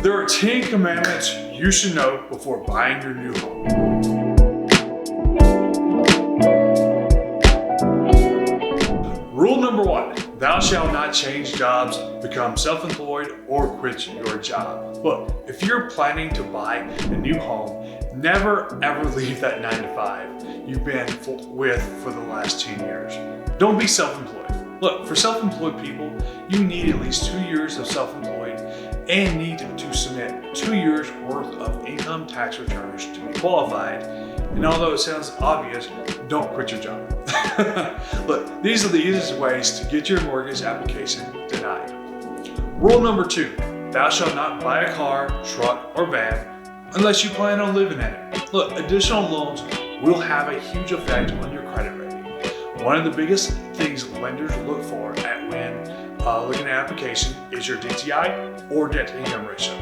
There are 10 commandments you should know before buying your new home. Rule number 1, thou shalt not change jobs, become self-employed, or quit your job. Look, if you're planning to buy a new home, never ever leave that 9 to 5 you've been with for the last 10 years. Don't be self-employed. Look, for self-employed people, you need at least 2 years of self-employed and need to submit 2 years worth of income tax returns to be qualified. And although it sounds obvious, don't quit your job. Look, these are the easiest ways to get your mortgage application denied. Rule number 2, thou shalt not buy a car, truck, or van unless you plan on living in it. Look, additional loans will have a huge effect on your credit rating. One of the biggest things lenders look for when looking at an application is your DTI or debt to income ratio.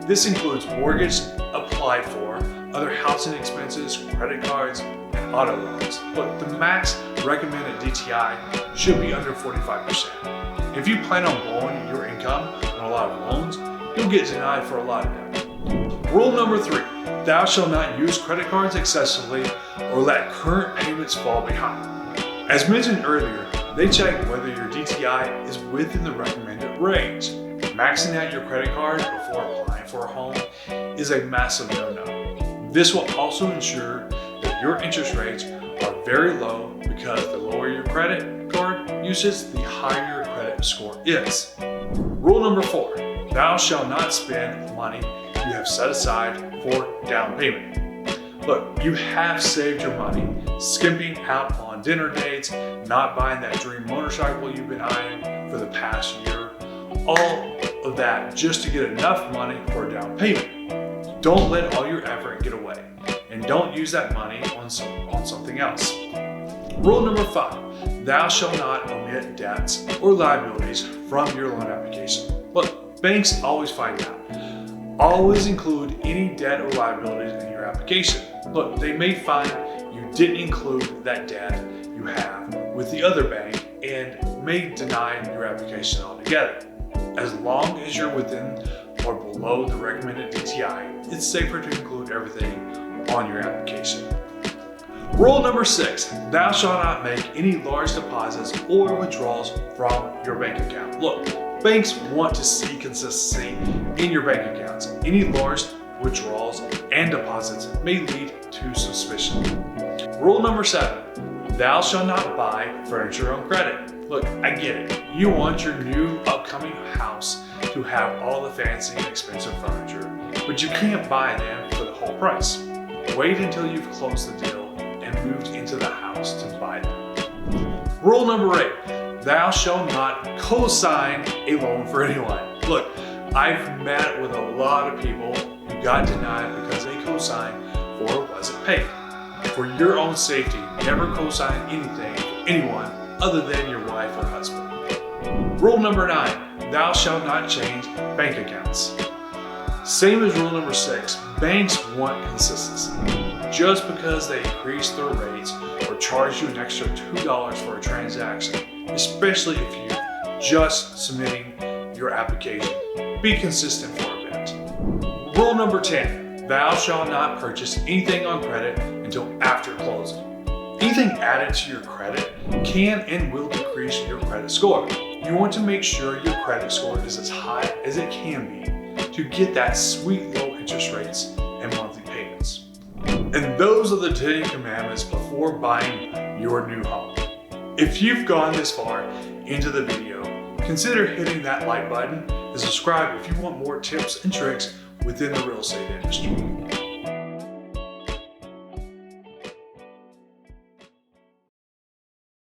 This includes mortgage applied for, other housing expenses, credit cards, and auto loans. But the max recommended DTI should be under 45%. If you plan on blowing your income on a lot of loans, you'll get denied for a lot of them. Rule number 3, thou shalt not use credit cards excessively or let current payments fall behind. As mentioned earlier, they check whether your DTI is within the recommended range. Maxing out your credit card before applying for a home is a massive no-no. This will also ensure that your interest rates are very low because the lower your credit card usage, the higher your credit score is. Rule number 4, thou shalt not spend money you have set aside for down payment. Look, you have saved your money, skimping out on dinner dates, not buying that dream motorcycle you've been eyeing for the past year, all of that just to get enough money for a down payment. Don't let all your effort get away, and don't use that money on something else. Rule number 5, thou shalt not omit debts or liabilities from your loan application. Look, banks always find out. Always include any debt or liabilities in your application. Look, they may find you didn't include that debt you have with the other bank and may deny your application altogether. As long as you're within or below the recommended DTI, it's safer to include everything on your application. Rule number 6, thou shalt not make any large deposits or withdrawals from your bank account. Look, banks want to see consistency in your bank accounts. Any large withdrawals and deposits may lead to suspicion. Rule number 7, thou shalt not buy furniture on credit. Look, I get it. You want your new upcoming house to have all the fancy and expensive furniture, but you can't buy them for the whole price. Wait until you've closed the deal and moved into the house to buy them. Rule number 8, thou shalt not co-sign a loan for anyone. Look, I've met with a lot of people who got denied because they co-signed or wasn't paid. For your own safety, never co-sign anything for anyone other than your wife or husband. Rule number 9, thou shalt not change bank accounts. Same as rule number 6, banks want consistency. Just because they increase their rates or charge you an extra $2 for a transaction, especially if you're just submitting your application, be consistent for a bit. Rule number 10, thou shalt not purchase anything on credit until after closing. Anything added to your credit can and will decrease your credit score. You want to make sure your credit score is as high as it can be to get that sweet low interest rates and monthly payments. And those are the 10 commandments before buying your new home. If you've gone this far into the video, consider hitting that like button and subscribe if you want more tips and tricks within the real estate industry.